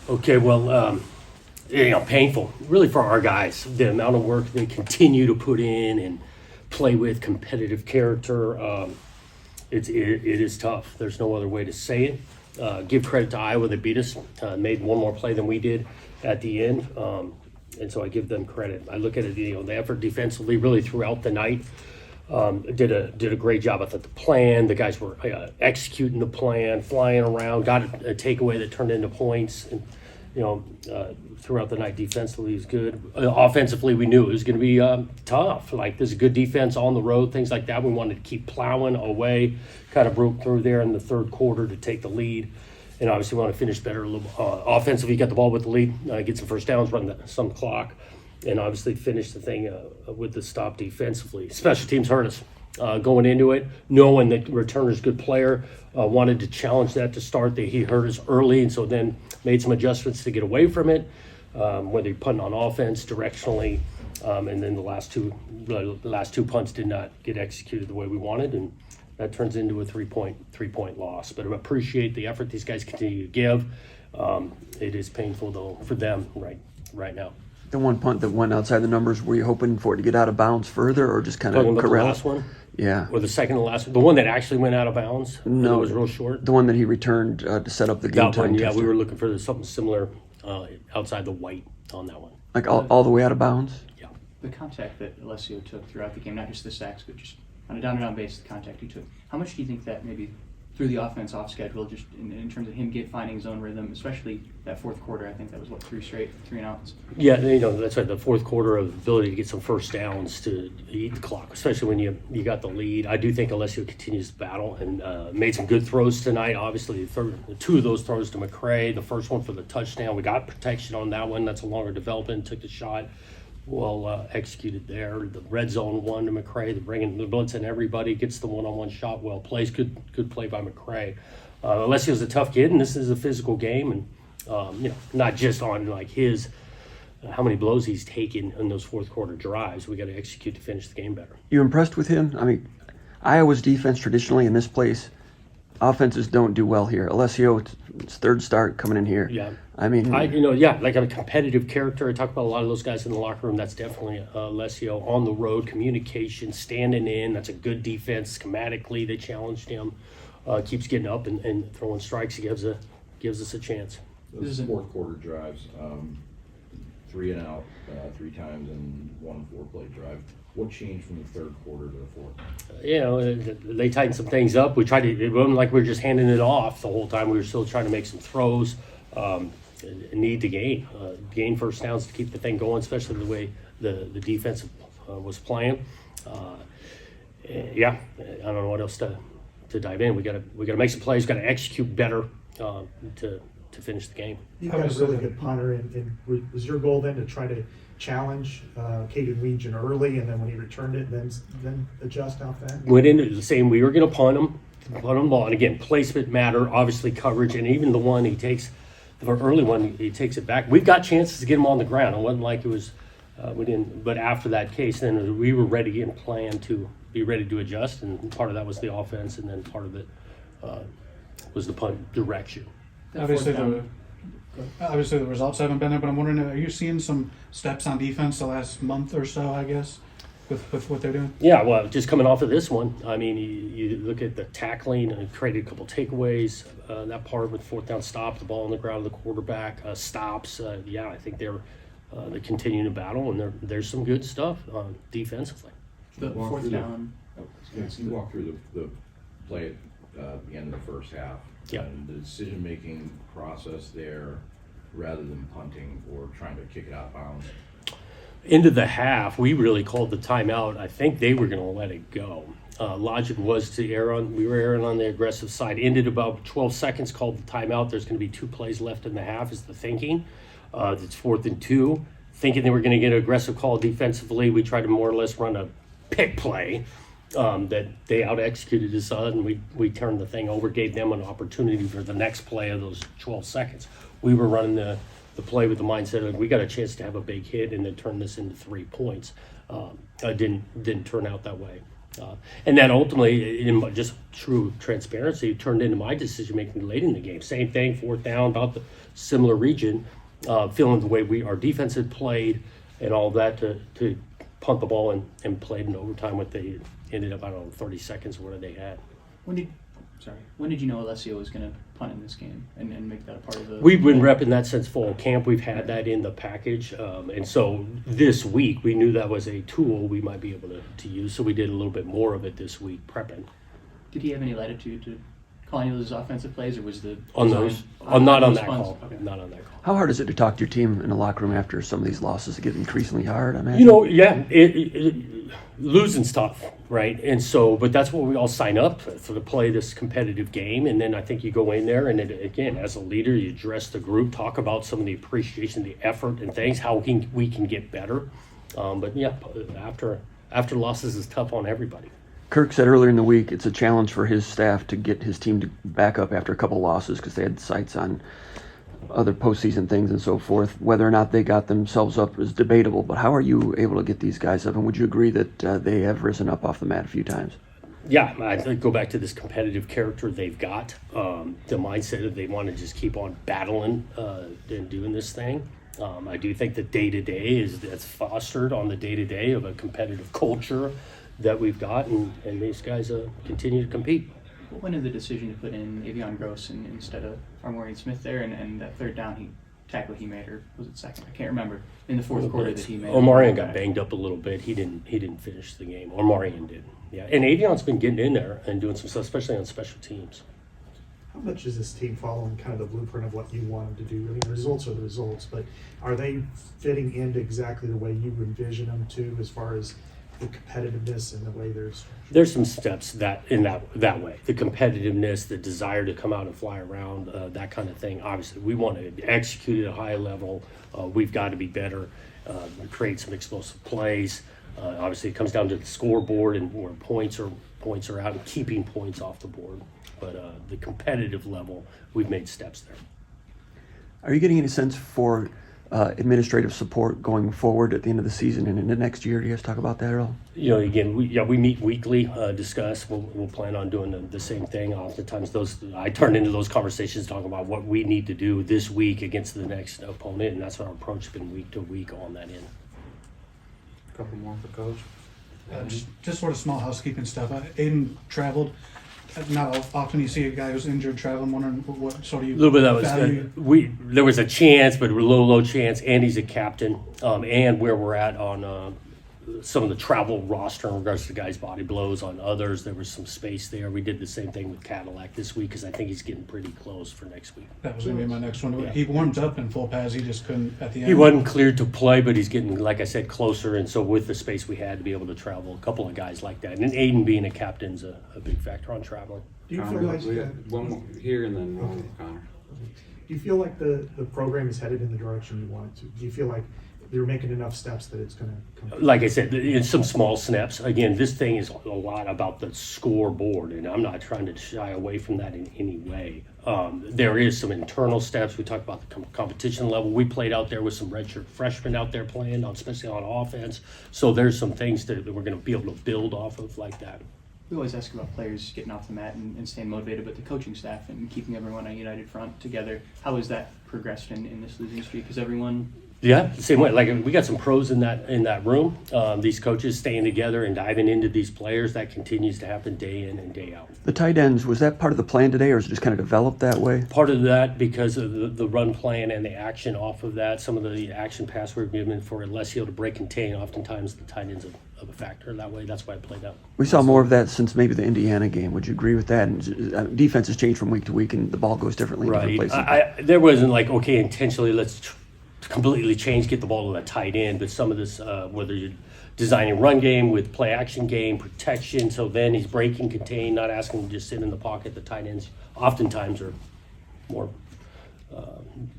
Okay, well, painful, really for our guys. The amount of work they continue to put in and play with competitive character. It is tough. There's no other way to say it. Give credit to Iowa. They beat us, made one more play than we did at the end. And so I give them credit. I look at it, the effort defensively really throughout the night. Did a great job. I thought the plan, the guys were executing the plan, flying around, got a takeaway that turned into points. And, throughout the night defensively was good. Offensively, we knew it was going to be tough. Like, there's a good defense on the road, things like that. We wanted to keep plowing away. Kind of broke through there in the third quarter to take the lead. And obviously, we want to finish better. Offensively, get the ball with the lead, get some first downs, run some clock, and obviously finish the thing with the stop defensively. Special teams hurt us going into it, knowing that returner's a good player. Wanted to challenge that to start. He hurt us early, and so then made some adjustments to get away from it, whether you're punting on offense directionally, and then the last two punts did not get executed the way we wanted, and that turns into a three-point loss. But I appreciate the effort these guys continue to give. It is painful, though, for them right now. The one punt that went outside the numbers, were you hoping for it to get out of bounds further, or just kind of Talking about corral? the last one? Yeah. Or the second to last one? The one that actually went out of bounds? No. It was real short? The one that he returned to set up the game That time one, yeah, touchdown. we were looking for something similar outside the white on that one. Like all the way out of bounds? Yeah. The contact that Alessio took throughout the game, not just the sacks, but just on a down-and-down basis, the contact he took. How much do you think that maybe through the offense off schedule, just in terms of him finding his own rhythm, especially that fourth quarter? I think that was three and outs. Yeah, that's right. The fourth quarter of ability to get some first downs to eat the clock, especially when you got the lead. I do think Alessio continues to battle and made some good throws tonight. Obviously, two of those throws to McCray. The first one for the touchdown, we got protection on that one. That's a longer development. Took the shot. Well executed there. The red zone one to McCray, bringing the blitz and everybody gets the one-on-one shot. Well placed, good play by McCray. Alessio's a tough kid, and this is a physical game, and not just on like his how many blows he's taken in those fourth quarter drives. We got to execute to finish the game better. You impressed with him? I mean, Iowa's defense traditionally in this place, offenses don't do well here. Alessio, it's third start coming in here. Yeah. I mean, like a competitive character. I talk about a lot of those guys in the locker room. That's definitely Alessio. On the road, communication, standing in. That's a good defense. Schematically, they challenged him. Keeps getting up and throwing strikes. He gives us a chance. Those fourth quarter drives, 3 and out 3 times and 1 4-play drive. What changed from the third quarter to the fourth? They tightened some things up. We tried to. It wasn't like we were just handing it off the whole time. We were still trying to make some throws. Need to gain first downs to keep the thing going, especially the way the defense was playing. I don't know what else to dive in. We got to make some plays. Got to execute better to finish the game. You've got a really good punter, and was your goal then to try to challenge Caden Weegan early, and then when he returned it, then adjust off that? Went into the same. We were going to punt him the ball, and again, placement matter, obviously coverage, and even the one he takes. The early one, he takes it back. We've got chances to get him on the ground. It wasn't like it was, we didn't. But after that case, then we were ready and planned to be ready to adjust. And part of that was the offense, and then part of it was the punt direction. Obviously, the results haven't been there, but I'm wondering, are you seeing some steps on defense the last month or so? I guess with what they're doing. Yeah, well, just coming off of this one, I mean, you look at the tackling and created a couple takeaways. That part with fourth down stop, the ball on the ground of the quarterback, stops. I think they're continuing to battle, and there's some good stuff defensively. The fourth down. Can you walk through the play at the end of the first half? Yeah. And the decision-making process there, rather than punting or trying to kick it out of bounds. Into the half, we really called the timeout. I think they were going to let it go. Logic was to we were erring on the aggressive side. Ended about 12 seconds, called the timeout. There's going to be 2 plays left in the half is the thinking. It's 4th and 2. Thinking they were going to get an aggressive call defensively, we tried to more or less run a pick play that they out-executed us on, and we turned the thing over, gave them an opportunity for the next play of those 12 seconds. We were running the play with the mindset of we got a chance to have a big hit and then turn this into 3 points. It didn't turn out that way. And that ultimately, in just true transparency, turned into my decision making late in the game. Same thing, fourth down, about the similar region, feeling the way our defense had played and all that to punt the ball and played in overtime. What they ended up, I don't know, 30 seconds or whatever they had. When did you know Alessio was going to punt in this game and make that a part of the? We've been repping that since fall camp. We've had that in the package. And so this week, we knew that was a tool we might be able to use. So we did a little bit more of it this week, prepping. Did he have any latitude to call any of those offensive plays, or was the On design- those? Not on those that punts? call. Okay. Not on that call. How hard is it to talk to your team in the locker room after some of these losses? It get increasingly hard, I imagine. You know, yeah, losing's tough, right? And so, but that's what we all sign up for, to play this competitive game. And then I think you go in there and again, as a leader, you address the group, talk about some of the appreciation, the effort and things, how we can get better. But yeah, after losses is tough on everybody. Kirk said earlier in the week it's a challenge for his staff to get his team to back up after a couple losses because they had sights on other postseason things and so forth. Whether or not they got themselves up is debatable, but how are you able to get these guys up? And would you agree that they have risen up off the mat a few times? Yeah, I think go back to this competitive character they've got, the mindset of they want to just keep on battling and doing this thing. I do think the day-to-day that's fostered on the day-to-day of a competitive culture that we've got, and these guys continue to compete. What went into the decision to put in Avion Gross instead of Armorian Smith there, and that third down tackle he made, or was it second? I can't remember. In the fourth quarter that he made. Omarion got banged up a little bit. He didn't finish the game. Omarion did. Yeah, and Avion's been getting in there and doing some stuff, especially on special teams. How much is this team following kind of the blueprint of what you want them to do? I mean, the results are the results, but are they fitting into exactly the way you envision them to, as far as the competitiveness and the way there's some steps that way, the competitiveness, the desire to come out and fly around, that kind of thing. Obviously we want to execute at a high level. We've got to be better, create some explosive plays. Obviously it comes down to the scoreboard and where points are out and keeping points off the board, but the competitive level, we've made steps there. Are you getting any sense for administrative support going forward at the end of the season and into next year? Do you guys talk about that at all? You know, again, we meet weekly, discuss. We'll plan on doing the same thing. Oftentimes, I turn into those conversations talking about what we need to do this week against the next opponent, and that's our approach has been week to week on that end. A couple more for Coach. Just sort of small housekeeping stuff. Aiden traveled. Not often you see a guy who's injured travel. I'm wondering what sort of A little bit of that value. was there was a chance, but a low chance. Andy's a captain, and where we're at on some of the travel roster in regards to guys' body blows. On others, there was some space there. We did the same thing with Cadillac this week because I think he's getting pretty close for next week. That was going to be my next one. Yeah. He warmed up in full pads. He just couldn't at the end. He wasn't cleared to play, but he's getting, like I said, closer. And so with the space we had to be able to travel, a couple of guys like that. And Aiden being a captain's a big factor on traveling. Do you Connor, feel like we got one more here and then one Okay. with Connor. do you feel like the program is headed in the direction you want it to? Do you feel like they're making enough steps that it's going to come? Like I said, it's some small snaps. Again, this thing is a lot about the scoreboard, and I'm not trying to shy away from that in any way. There is some internal steps. We talked about the competition level. We played out there with some redshirt freshmen out there playing, especially on offense. So there's some things that we're going to be able to build off of like that. We always ask about players getting off the mat and staying motivated, but the coaching staff and keeping everyone on a united front together, how has that progressed in this losing streak? Because everyone... Yeah, the same way. Like we got some pros in that room. These coaches staying together and diving into these players. That continues to happen day in and day out. The tight ends, was that part of the plan today, or is it just kind of developed that way? Part of that because of the run plan and the action off of that. Some of the action pass we're given for Alessio to break contain. Oftentimes the tight ends of a factor that way. That's why I played out. We saw more of that since maybe the Indiana game. Would you agree with that? And defense has changed from week to week, and the ball goes differently in different Right. places. There wasn't like, okay, intentionally let's completely change, get the ball to the tight end. But some of this, whether you're designing run game with play action game, protection, so then he's breaking, contain, not asking him to just sit in the pocket. The tight ends oftentimes are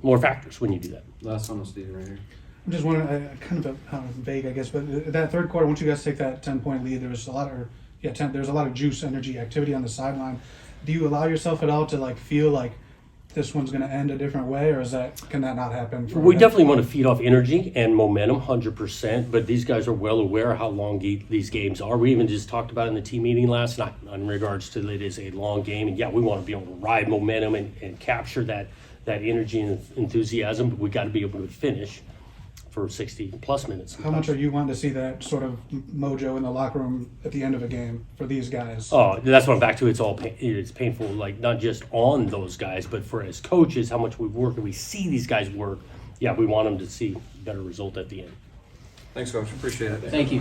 more factors when you do that. Last one was Steven right here. I'm just wondering, kind of vague, I guess, but that third quarter, once you guys take that 10-point lead, there was a lot of juice, energy, activity on the sideline. Do you allow yourself at all to feel like this one's going to end a different way, or can that not happen? We definitely want to feed off energy and momentum, 100%. But these guys are well aware how long these games are. We even just talked about it in the team meeting last night in regards to it is a long game, and yeah, we want to be able to ride momentum and capture that energy and enthusiasm. But we got to be able to finish for 60 plus minutes. How much are you wanting to see that sort of mojo in the locker room at the end of a game for these guys? Oh, that's what I'm back to. It's painful, like not just on those guys, but for as coaches, how much we work and we see these guys work. Yeah, we want them to see better result at the end. Thanks, Coach. Appreciate it. Thank you.